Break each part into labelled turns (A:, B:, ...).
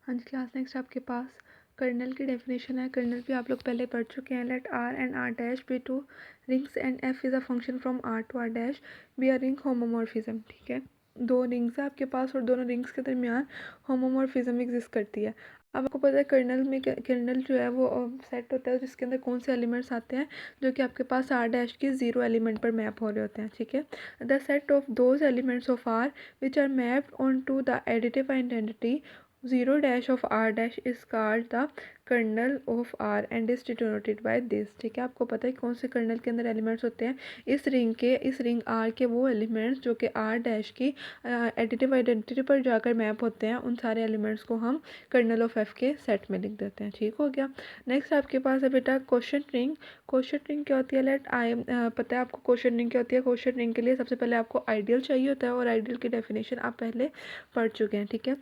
A: आज class next आपके पास कर्नल की डेफिनेशन है। कर्नल भी आप लोग पहले पढ़ चुके हैं। Let R and R dash be two rings and f is a function from R to R dash be R ring homomorphism. ठीक है, दो रिंग्स है आपके पास और दोनों रिंग्स के दरमियान होमोमॉर्फिज्म एग्जिस्ट करती है। अब आपको पता है कर्नल जो है वो सेट होता है जिसके अंदर कौन से एलिमेंट्स आते हैं जो कि आपके पास आर डैश के जीरो एलिमेंट पर मैप हो रहे होते हैं। ठीक है, the set of those elements of R which are mapped onto the additive identity 0 dash of r dash is called the kernel of R and is denoted by this. ठीक है, आपको पता है कौन से कर्नल के अंदर elements होते हैं। इस रिंग आर के वो एलिमेंट्स जो कि आर डैश की एडिटिव आइडेंटिटी पर जाकर मैप होते हैं, उन सारे एलिमेंट्स को हम कर्नल ऑफ एफ के सेट में लिख देते हैं। ठीक हो गया। नेक्स्ट आपके पास है बेटा क्वेश्चन रिंग। क्वेश्चन रिंग क्या होती है? लेट आई पता है आपको क्वेश्चन रिंग क्या होती है। क्वेश्चन रिंग के लिए सबसे पहले आपको आइडियल चाहिए होता है और आइडियल की डेफिनेशन आप पहले पढ़ चुके हैं। ठीक है,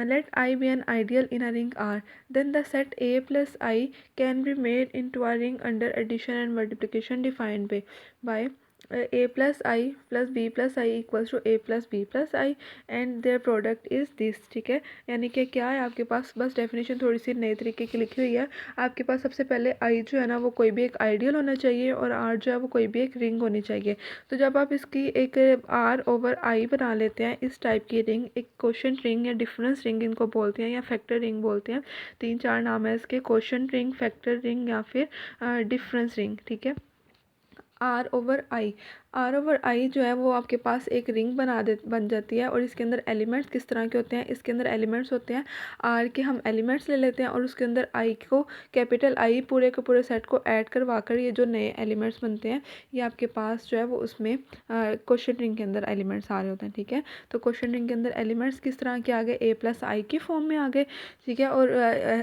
A: let I be an ideal in a ring R, then the set A plus I can be made into a ring under addition and multiplication defined by A plus I plus B plus I equals to A plus B plus I and their product is this। ठीक है, यानी कि क्या है आपके पास, बस definition थोड़ी सी नए तरीके की लिखी हुई है। आपके पास सबसे पहले I जो है ना वो कोई भी एक आइडियल होना चाहिए और R जो है वो कोई भी एक रिंग होनी चाहिए। तो जब आप इसकी एक R ओवर I बना लेते हैं, इस टाइप की रिंग, एक क्वेश्चन रिंग या डिफरेंस रिंग इनको बोलते हैं या फैक्टर रिंग बोलते हैं। 3-4 नाम है इसके, क्वेश्चन रिंग, फैक्टर रिंग या फिर डिफरेंस रिंग। ठीक है, आर ओवर आई जो है वो आपके पास एक रिंग बन जाती है और इसके अंदर एलिमेंट्स किस तरह के होते हैं? इसके अंदर एलिमेंट्स होते हैं आर के, हम एलिमेंट्स ले लेते हैं और उसके अंदर आई को, कैपिटल आई पूरे के पूरे सेट को ऐड करवा कर ये जो नए एलिमेंट्स बनते हैं ये आपके पास जो है वो उसमें क्वेश्चन रिंग के अंदर एलिमेंट्स आ रहे होते हैं। ठीक है, तो क्वेश्चन रिंग के अंदर एलिमेंट्स किस तरह के आ गए? ए प्लस आई की फॉर्म में आ गए। ठीक है, और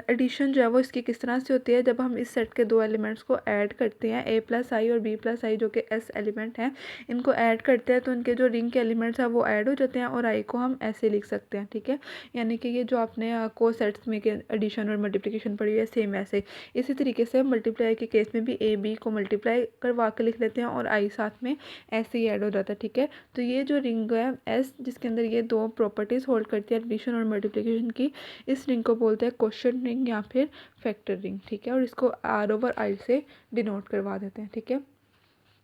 A: एडिशन जो है वो इसकी किस तरह से होती है? जब हम इस सेट के दो एलिमेंट्स को ऐड करते हैं, ए प्लस आई और बी प्लस आई जो कि एस एलिमेंट हैं, इनको ऐड करते हैं तो इनके जो रिंग के एलिमेंट्स हैं वो ऐड हो जाते हैं और आई को हम ऐसे लिख सकते हैं। ठीक है, यानी कि ये जो आपने को सेट्स में के एडिशन और मल्टीप्लिकेशन पढ़ी है सेम ऐसे। इसी तरीके से मल्टीप्लाई के केस में भी ए बी को मल्टीप्लाई करवा के लिख लेते हैं और आई साथ में ऐसे ही ऐड हो जाता है। ठीक है, तो ये जो रिंग है एस जिसके अंदर ये दो प्रॉपर्टीज़ होल्ड करती है एडिशन और मल्टीप्लिकेशन की, इस रिंग को बोलते हैं क्वेश्चन रिंग या फिर फैक्टर रिंग। ठीक है, और इसको आर ओवर आई से डिनोट करवा देते हैं। ठीक है,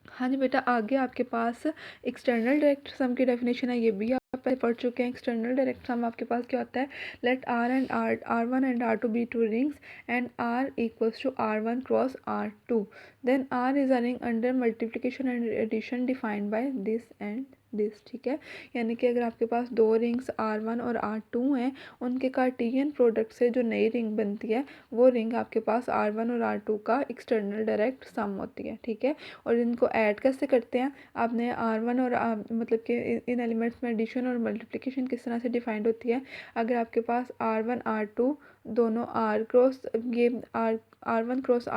A: हाँ जी बेटा, आगे आपके पास एक्सटर्नल डायरेक्ट सम की डेफिनेशन है, ये भी आप पहले पढ़ चुके हैं। एक्सटर्नल डायरेक्ट सम आपके पास क्या होता है? Let R one and R two be two rings and R equals to R one cross R two, then R is a ring under multiplication and addition defined by this and this. ठीक है, यानी कि अगर आपके पास दो rings R one और R two हैं, उनके कार्टेशियन प्रोडक्ट से जो नई रिंग बनती है वो रिंग आपके पास आर वन और आर टू का एक्सटर्नल डायरेक्ट सम होती है। ठीक है, और इनको ऐड कैसे करते हैं? आपने आर वन और मतलब कि इन एलिमेंट्स में एडिशन और मल्टीप्लिकेशन किस तरह से डिफाइंड होती है? अगर आपके पास आर वन आर टू दोनों आर क्रॉस ये R one cross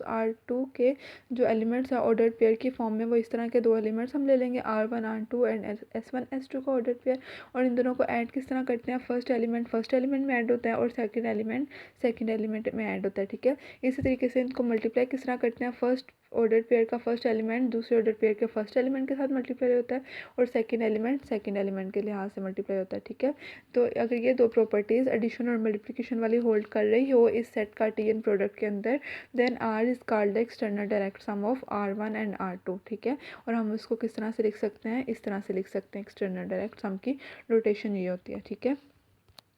A: R two के जो एलिमेंट्स हैं ऑर्डर पेयर की फॉर्म में, वो इस तरह के दो एलिमेंट्स हम ले लेंगे, R one R two and S one S two का ऑर्डर पेयर, और इन दोनों को ऐड किस तरह करते हैं? फर्स्ट एलिमेंट में ऐड होता है और सेकंड एलिमेंट में ऐड होता है। ठीक है, इसी तरीके से इनको मल्टीप्लाई किस तरह करते हैं? फर्स्ट ऑर्डर पेयर का फर्स्ट एलिमेंट दूसरे ऑर्डर पेयर के फर्स्ट एलिमेंट के साथ मल्टीप्लाई होता है और सेकंड एलिमेंट के लिहाज से मल्टीप्लाई होता है। ठीक है, तो अगर ये दो प्रॉपर्टीज़ एडिशन और मल्टीप्लिकेशन वाली होल्ड कर रही हो इस सेट कार्टेशियन प्रोडक्ट के अंदर, then R is called the external direct sum of R one and R two. ठीक है, और हम उसको किस तरह से लिख सकते हैं? इस तरह से लिख सकते हैं। एक्सटर्नल डायरेक्ट सम की रोटेशन ये होती है। ठीक है,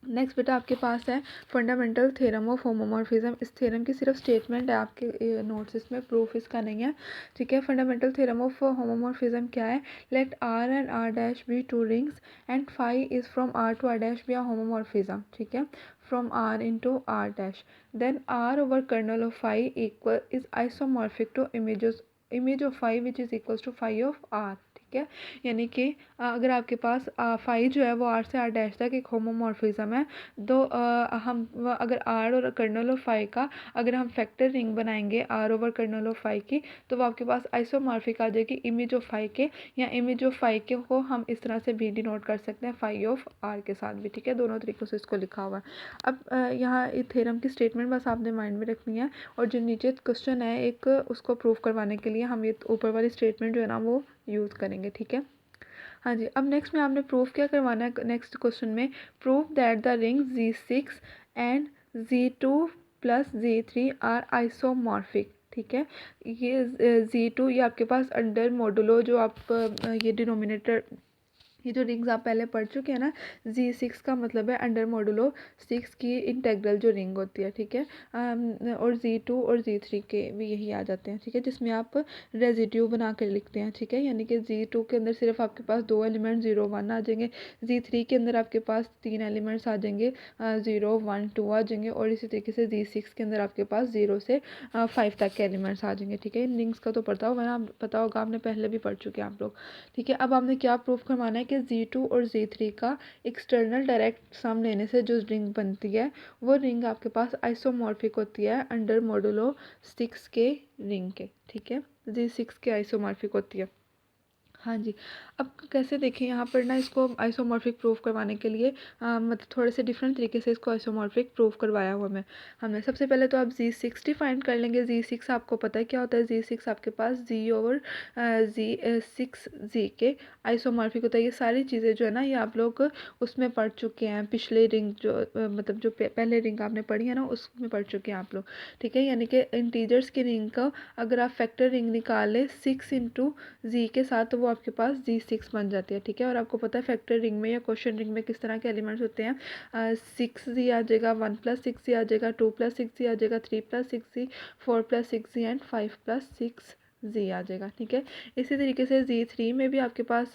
A: नेक्स्ट बेटा आपके पास है फंडामेंटल थ्योरम ऑफ होमोमॉर्फिज्म। इस थ्योरम की सिर्फ स्टेटमेंट है आपके नोट्स, इसमें प्रूफ इसका नहीं है। ठीक है, फंडामेंटल थ्योरम ऑफ होमोमॉर्फिज्म क्या है? Let R and R dash be two rings and phi is from R to R dash be a homomorphism. ठीक है, from R into R dash, then R over kernel of phi equal is isomorphic to image of phi which is equal to phi of R. ठीक है, यानी कि अगर आपके पास phi जो है वो आर से आर डैश तक एक होमोमॉर्फिज्म है, तो अगर आर और कर्नल ऑफ फाई का अगर हम फैक्टर रिंग बनाएंगे R over kernel of phi की, तो वो आपके पास आइसोमॉर्फिक आ जाएगी इमेज ऑफ फाई के, या इमेज ऑफ फाई के को हम इस तरह से भी डिनोट कर सकते हैं फाई ऑफ आर के साथ भी। ठीक है, दोनों तरीक़ों से इसको लिखा हुआ है। अब यहाँ थ्योरम की स्टेटमेंट बस आपने माइंड में रखनी है, और जो नीचे क्वेश्चन है एक उसको प्रूव करवाने के लिए हम ये ऊपर वाली स्टेटमेंट जो है ना वो यूज़ करेंगे। ठीक है, हाँ जी, अब नेक्स्ट में आपने प्रूफ क्या करवाना है नेक्स्ट क्वेश्चन में, proof that the ring Z6 and Z2 plus Z3 are isomorphic. ठीक है, ये Z2 ये आपके पास अंडर मॉडुलो जो आप ये डिनोमिनेटर, ये जो रिंग्स आप पहले पढ़ चुके हैं ना, Z6 का मतलब है अंडर मॉडुलो 6 की इंटेग्रल जो रिंग होती है। ठीक है, और Z2 और Z3 के भी यही आ जाते हैं। ठीक है, जिसमें आप रेजिड्यू बना कर लिखते हैं। ठीक है, यानी कि Z2 के अंदर सिर्फ आपके पास 2 एलिमेंट 0 1 आ जाएंगे, Z3 के अंदर आपके पास 3 एलिमेंट्स आ जाएंगे, 0 1 2 आ जाएंगे, और इसी तरीके से Z6 के अंदर आपके पास 0 से 5 तक के एलिमेंट्स आ जाएंगे। ठीक है, इन रिंग्स का तो पता होगा, आपने पहले भी पढ़ चुके हैं आप लोग। ठीक है, अब आपने क्या प्रूफ करवाना है कि Z2 और Z3 का एक्सटर्नल डायरेक्ट सम लेने से जो रिंग बनती है वो रिंग आपके पास आइसोमॉर्फिक होती है अंडर मॉडुलो 6 के रिंग के। ठीक है, Z6 के आइसोमॉर्फिक होती है। हाँ जी, अब कैसे देखें यहाँ पर ना, इसको आइसोमॉर्फिक प्रूफ करवाने के लिए मतलब थोड़े से डिफरेंट तरीके से इसको आइसोमॉर्फिक प्रूफ करवाया हुआ हमने सबसे पहले तो आप Z6 डिफाइन कर लेंगे। Z6 आपको पता है क्या होता है, Z6 आपके पास Z ओवर Z के आइसोमॉर्फिक होता है। ये सारी चीज़ें जो है ना, ये आप लोग उसमें पढ़ चुके हैं, पिछले रिंग जो मतलब जो पहले रिंग आपने पढ़ी है ना, उसमें पढ़ चुके हैं आप लोग। ठीक है, यानी कि इंटीजर्स की रिंग का अगर आप फैक्टर रिंग निकालें 6 इंटू Z के साथ, तो वो आपके पास Z6 बन जाती है। ठीक है, और आपको पता है फैक्टर रिंग में या क्वेश्चन रिंग में किस तरह के एलिमेंट्स होते हैं, 6Z आ जाएगा, 1 प्लस 6Z आ जाएगा, 2 प्लस 6Z आ जाएगा, 3 plus 6Z, 4 plus 6Z and 5 plus 6Z आ जाएगा। ठीक है, इसी तरीके से Z3 में भी आपके पास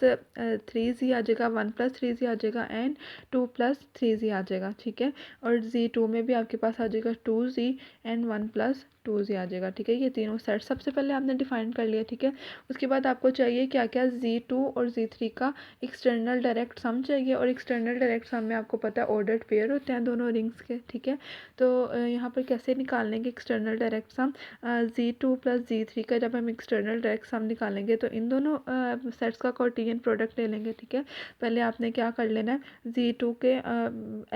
A: 3Z आ जाएगा, 1 प्लस 3Z आ जाएगा एंड 2 प्लस 3Z आ जाएगा। ठीक है, और Z2 में भी आपके पास आ जाएगा 2Z एंड 1 प्लस 2Z आ जाएगा। ठीक है, ये तीनों सेट सबसे पहले आपने डिफाइन कर लिया। ठीक है, उसके बाद आपको चाहिए क्या क्या, Z2 और Z3 का एक्सटर्नल डायरेक्ट सम चाहिए, और एक्सटर्नल डायरेक्ट सम में आपको पता है ऑर्डर्ड पेयर होते हैं दोनों रिंग्स के। ठीक है, तो यहाँ पर कैसे निकालेंगे एक्सटर्नल डायरेक्ट सम, Z2 प्लस Z3 का जब हम एक्सटर्नल डायरेक्ट सम निकालेंगे तो इन दोनों सेट्स का कार्टेशियन प्रोडक्ट ले लेंगे। ठीक है, पहले आपने क्या कर लेना है, Z2 के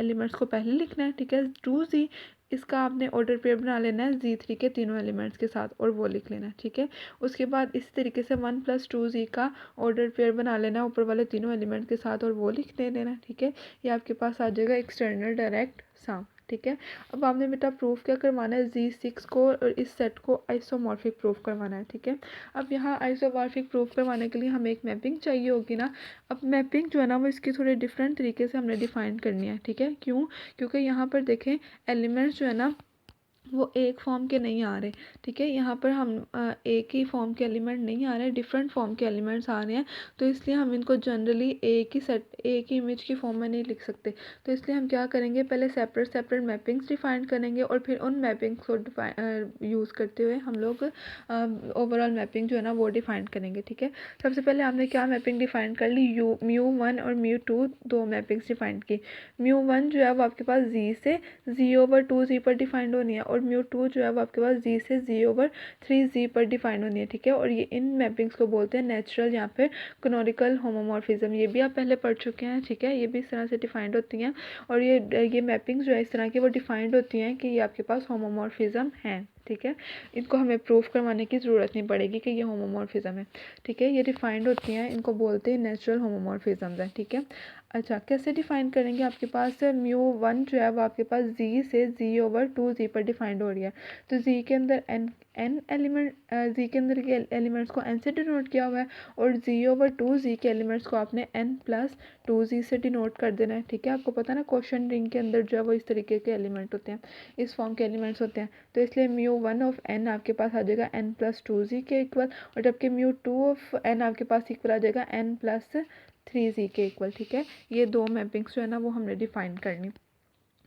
A: एलिमेंट्स को पहले लिखना है। ठीक है, 2Z इसका आपने ऑर्डर पेयर बना लेना है Z3 के तीनों एलिमेंट्स के साथ, और वो लिख लेना है। ठीक है, उसके बाद इसी तरीके से 1 प्लस 2Z का ऑर्डर पेयर बना लेना है ऊपर वाले तीनों एलिमेंट के साथ, और वो लिख दे देना। ठीक है, ये आपके पास आ जाएगा एक्सटर्नल डायरेक्ट सम। ठीक है, अब आपने बेटा प्रूफ क्या करवाना है, Z6 को और इस सेट को आइसोमॉर्फिक प्रूफ करवाना है। ठीक है, अब यहाँ आइसोमॉर्फिक प्रूफ करवाने के लिए हमें एक मैपिंग चाहिए होगी ना। अब मैपिंग जो है ना, वो इसकी थोड़े डिफरेंट तरीके से हमने डिफाइन करनी है। ठीक है, क्यों, क्योंकि यहाँ पर देखें एलिमेंट्स जो है ना, वो एक फॉर्म के नहीं आ रहे। ठीक है, यहाँ पर हम एक ही फॉर्म के एलिमेंट नहीं आ रहे हैं, डिफरेंट फॉर्म के एलिमेंट्स आ रहे हैं, तो इसलिए हम इनको जनरली एक ही इमेज की फॉर्म में नहीं लिख सकते। तो इसलिए हम क्या करेंगे, पहले सेपरेट सेपरेट मैपिंग्स डिफाइन करेंगे, और फिर उन मैपिंग्स को यूज़ करते हुए हम लोग ओवरऑल मैपिंग जो है ना वो डिफाइन करेंगे। ठीक है, सबसे पहले हमने क्या मैपिंग डिफाइन कर ली, μ1 और μ2 दो मैपिंग्स डिफाइन की। μ1 जो है वो आपके पास Z से Z ओवर 2Z पर डिफाइंड होनी है, और μ2 जो है वो आपके पास Z से Z ओवर 3Z पर डिफाइंड होनी है। ठीक है, और ये इन मैपिंग्स को बोलते हैं नेचुरल या फिर कैनोनिकल होमोमॉर्फिज्म, ये भी आप पहले पढ़ चुके हैं। ठीक है, ये भी इस तरह से डिफाइंड होती हैं, और ये मैपिंग्स जो है इस तरह की वो डिफाइंड होती हैं कि ये आपके पास होमोमॉर्फिज्म है। ठीक है, इनको हमें प्रूफ करवाने की ज़रूरत नहीं पड़ेगी कि ये होमोमॉर्फिज्म है। ठीक है, ये डिफाइंड होती हैं, इनको बोलते हैं नेचुरल होमोमॉर्फिज्म है। ठीक है, अच्छा कैसे डिफाइन करेंगे, आपके पास μ1 जो है वो आपके पास Z से Z ओवर 2Z पर डिफाइंड हो रही है, तो Z के अंदर n एलिमेंट, Z के अंदर के एलिमेंट्स को n से डिनोट किया हुआ है, और Z ओवर 2Z के एलिमेंट्स को आपने n प्लस 2Z से डिनोट कर देना है। ठीक है, आपको पता है ना क्वेश्चन रिंग के अंदर जो है वो इस तरीके के एलिमेंट होते हैं, इस फॉर्म के एलिमेंट्स होते हैं, तो इसलिए μ1 ऑफ n आपके पास आ जाएगा n प्लस 2Z के इक्वल, और जबकि μ2 ऑफ n आपके पास इक्वल आ जाएगा n प्लस 3Z के इक्वल। ठीक है, ये दो मैपिंग्स जो है ना वो हमने डिफाइन करनी।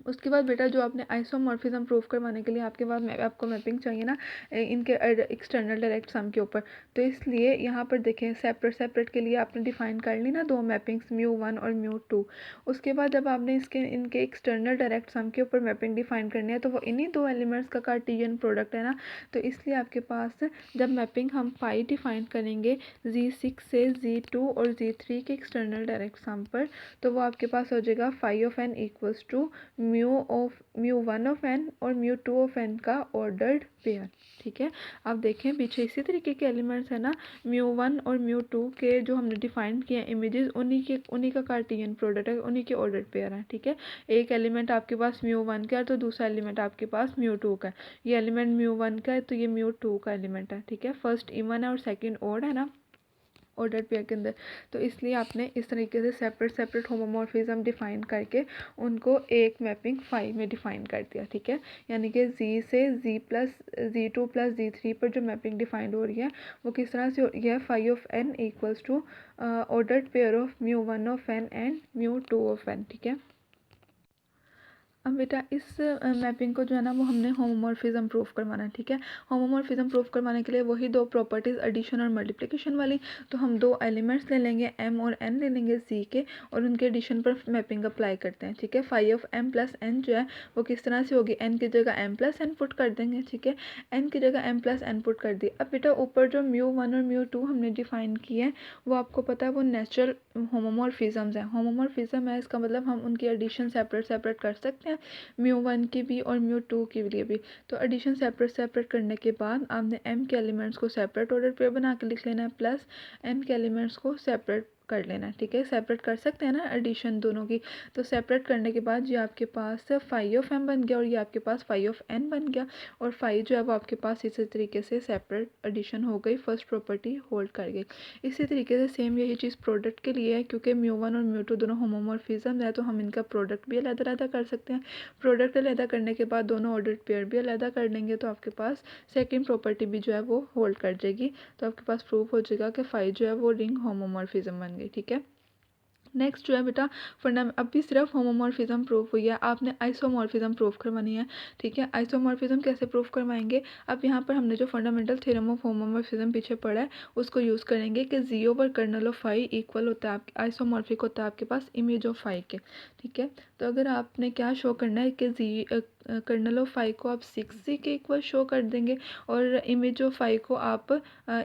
A: उसके बाद बेटा जो आपने आइसोमॉर्फिज्म प्रूफ करवाने के लिए आपके पास आपको मैपिंग चाहिए ना इनके एक्सटर्नल डायरेक्ट सम के ऊपर, तो इसलिए यहाँ पर देखें सेपरेट सेपरेट के लिए आपने डिफाइन कर ली ना दो मैपिंग्स μ1 और μ2। उसके बाद जब आपने इनके एक्सटर्नल डायरेक्ट सम के ऊपर मैपिंग डिफाइन करनी है, तो वो इन्हीं दो एलिमेंट्स का कार्टेशियन प्रोडक्ट है ना, तो इसलिए आपके पास जब मैपिंग हम पाई डिफाइन करेंगे Z6 से Z2 और Z3 के एक्सटर्नल डायरेक्ट सम पर, तो वो आपके पास हो जाएगा phi of n equals to mu 1 of n और म्यू 2 ऑफ एन का ऑर्डर्ड पेयर। ठीक है, आप देखें पीछे इसी तरीके के एलिमेंट्स है ना, म्यू 1 और म्यू 2 के जो हमने डिफाइन किए हैं इमेजेस, उन्हीं का कार्टेशियन प्रोडक्ट है, उन्हीं के ऑर्डर्ड पेयर है। ठीक है, एक एलिमेंट आपके पास म्यू 1 का है तो दूसरा एलिमेंट आपके पास म्यू 2 का है। ये एलिमेंट म्यू 1 का है तो ये म्यू 2 का एलिमेंट है। ठीक है, फर्स्ट इवन है और सेकंड ऑड है ना ऑर्डर पेयर के अंदर, तो इसलिए आपने इस तरीके से सेपरेट सेपरेट होमोमॉर्फिज्म डिफाइन करके उनको एक मैपिंग फाई में डिफाइन कर दिया। ठीक है, यानी कि जी से Z+Z2 + Z3 पर जो मैपिंग डिफाइंड हो रही है वो किस तरह से हो रही है, phi of n equals to ordered pair of mu 1 of n and mu 2 of n. ठीक है, अब बेटा इस मैपिंग को जो है ना वो हमने होमोमॉर्फिज्म प्रूफ करवाना है। ठीक है, होमोमॉर्फिज्म प्रूफ करवाने के लिए वही दो प्रॉपर्टीज़ एडिशन और मल्टीप्लिकेशन वाली, तो हम दो एलिमेंट्स ले लेंगे m और n ले लेंगे c के, और उनके एडिशन पर मैपिंग अप्लाई करते हैं। ठीक है, फाई ऑफ m + n जो है वो किस तरह से होगी, n की जगह m + n पुट कर देंगे। ठीक है, n की जगह m + n पुट कर दी। अब बेटा ऊपर जो म्यू 1 और म्यू 2 हमने डिफाइन किए हैं वो आपको पता है वो नेचुरल होमोमॉर्फिज्म्स हैं। होमोमॉर्फिज्म है इसका मतलब हम उनकी एडिशन सेपरेट सेपरेट कर सकते हैं म्यू 1 की भी और म्यू 2 के लिए भी। तो एडिशन सेपरेट सेपरेट करने के बाद आपने m के एलिमेंट्स को सेपरेट ऑर्डर पेयर बना के लिख लेना है, प्लस n के एलिमेंट्स को सेपरेट कर लेना है। ठीक है, सेपरेट कर सकते हैं ना एडिशन दोनों की, तो सेपरेट करने के बाद ये आपके पास फाई ऑफ m बन गया और ये आपके पास फाई ऑफ n बन गया, और फाई जो है वो आपके पास इसी तरीके से सेपरेट एडिशन हो गई, फर्स्ट प्रॉपर्टी होल्ड कर गई। इसी तरीके से सेम यही चीज़ प्रोडक्ट के लिए है, क्योंकि म्यू 1 और म्यू 2 दोनों होमोमॉर्फिज्म है तो हम इनका प्रोडक्ट भी अलग-अलग कर सकते हैं। प्रोडक्ट अलग करने के बाद दोनों ऑर्डर्ड पेयर भी अलग कर लेंगे तो आपके पास सेकंड प्रॉपर्टी भी जो है वो होल्ड कर जाएगी, तो आपके पास प्रूफ हो जाएगा कि फाई जो है वो रिंग होमोमॉर्फिज्म बन गई। ठीक है, नेक्स्ट जो है बेटा अब भी सिर्फ होमोमॉर्फिज्म प्रूफ हुई है, आपने आइसोमॉर्फिज्म प्रूफ करवानी है। ठीक है, आइसोमॉर्फिज्म कैसे प्रूफ करवाएंगे, अब यहाँ पर हमने जो फंडामेंटल थ्योरम ऑफ होमोमॉर्फिज्म पीछे पढ़ा है उसको यूज़ करेंगे कि G over kernel of phi equal होता है आपके आइसोमॉर्फिक होता है आपके पास इमेज ऑफ फाई के। ठीक है, तो अगर आपने क्या शो करना है कि जी कर्नल ऑफ फाई को आप 6c के इक्वल शो कर देंगे और इमेज ऑफ फाई को आप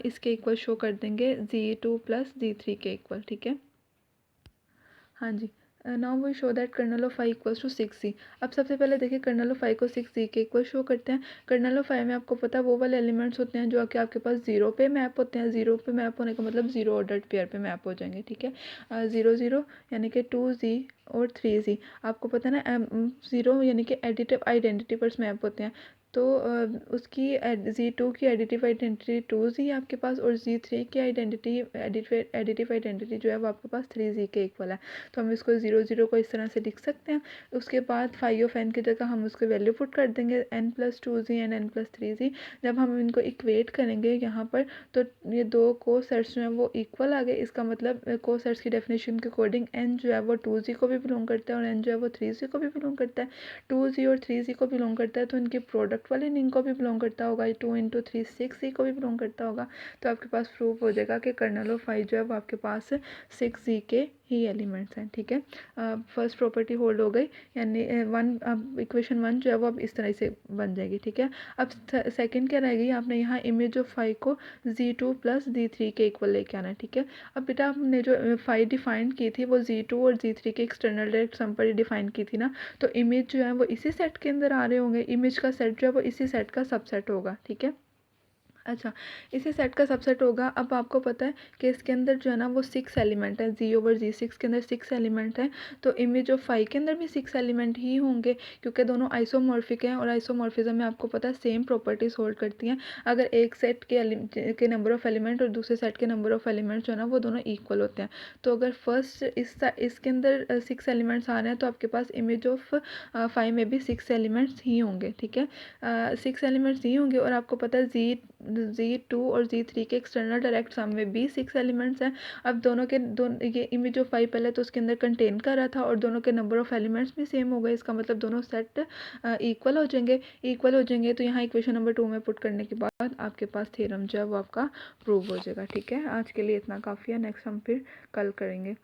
A: इसके इक्वल शो कर देंगे Z2 + Z3 के इक्वल। ठीक है, हाँ जी, now we show that kernel of phi equals to 6c। अब सबसे पहले देखिए कर्नल ऑफ फाई को 6c के इक्वल शो करते हैं। कर्नल ऑफ फाई में आपको पता है वो वाले एलिमेंट्स होते हैं जो कि आपके पास 0 पे मैप होते हैं। 0 पे मैप होने का मतलब 0 ऑर्डर्ड पेयर पे मैप हो जाएंगे। ठीक है, 0 0 यानी कि 2z और 3z, आपको पता है ना 0 यानी कि एडिटिव आइडेंटिटी पर मैप होते हैं, तो उसकी Z2 की एडिटिव आइडेंटिटी 2z आपके पास, और Z3 की एडिटिव आइडेंटिटी जो है वो आपके पास 3z के इक्वल है। तो हम इसको 0 0 को इस तरह से लिख सकते हैं। उसके बाद फाई ऑफ n की जगह हम उसको वैल्यू पुट कर देंगे n + 2z and n + 3z। जब हम इनको इक्वेट करेंगे यहाँ पर तो ये दो को सेट्स जो हैं वो इक्वल आ गए। इसका मतलब को सेट्स की डेफिनेशन के अकॉर्डिंग n जो है वो 2z को भी बिलोंग करता है और n जो है वो 3z को भी बिलोंग करता है। 2z और 3z को बिलोंग करता है तो इनके प्रोडक्ट वाले रिंग को भी बिलोंग करता होगा, 2 × 3 6z को भी बिलोंग करता होगा। तो आपके पास प्रूफ हो जाएगा कि कर्नल ऑफ फाई जो है वो आपके पास 6z के ही एलिमेंट्स हैं। ठीक है, फर्स्ट प्रॉपर्टी होल्ड हो गई, यानी इक्वेशन 1 जो है वो अब इस तरह से बन जाएगी। ठीक है, अब सेकंड क्या रहेगी, आपने यहाँ इमेज ऑफ फाई को Z2 + Z3 के इक्वल लेके आना है। ठीक है, अब बेटा हमने जो फाई डिफाइन की थी वो Z2 और Z3 के एक्सटर्नल डायरेक्ट सम पर ही डिफाइन की थी ना, तो इमेज जो है वो इसी सेट के अंदर आ रहे होंगे, इमेज का सेट जो है वो इसी सेट का सबसेट होगा। ठीक है, अच्छा, इसी सेट का सबसेट होगा। अब आपको पता है कि इसके अंदर जो है ना वो 6 एलिमेंट है, Z/Z6 के अंदर 6 एलिमेंट है, तो इमेज ऑफ फाई के अंदर भी 6 एलिमेंट ही होंगे क्योंकि दोनों आइसोमॉर्फिक हैं और आइसोमॉर्फिज्म में आपको पता है सेम प्रॉपर्टीज होल्ड करती हैं। अगर एक सेट के नंबर ऑफ एलिमेंट और दूसरे सेट के नंबर ऑफ एलिमेंट जो है ना वो दोनों इक्वल होते हैं, तो अगर फर्स्ट इसके अंदर 6 एलिमेंट्स आ रहे हैं तो आपके पास इमेज ऑफ फाई में भी 6 एलिमेंट्स ही होंगे। ठीक है, 6 एलिमेंट्स ही होंगे और आपको पता है Z2 और Z3 के एक्सटर्नल डायरेक्ट सम में भी 6 एलिमेंट्स हैं। अब दोनों ये इमेज ऑफ फाई पहले तो उसके अंदर कंटेन कर रहा था और दोनों के नंबर ऑफ एलिमेंट्स भी सेम हो गए, इसका मतलब दोनों सेट इक्वल हो जाएंगे। तो यहाँ इक्वेशन नंबर 2 में पुट करने के बाद आपके पास थ्योरम जो है वो आपका प्रूव हो जाएगा। ठीक है, आज के लिए इतना काफ़ी है, नेक्स्ट हम फिर कल करेंगे।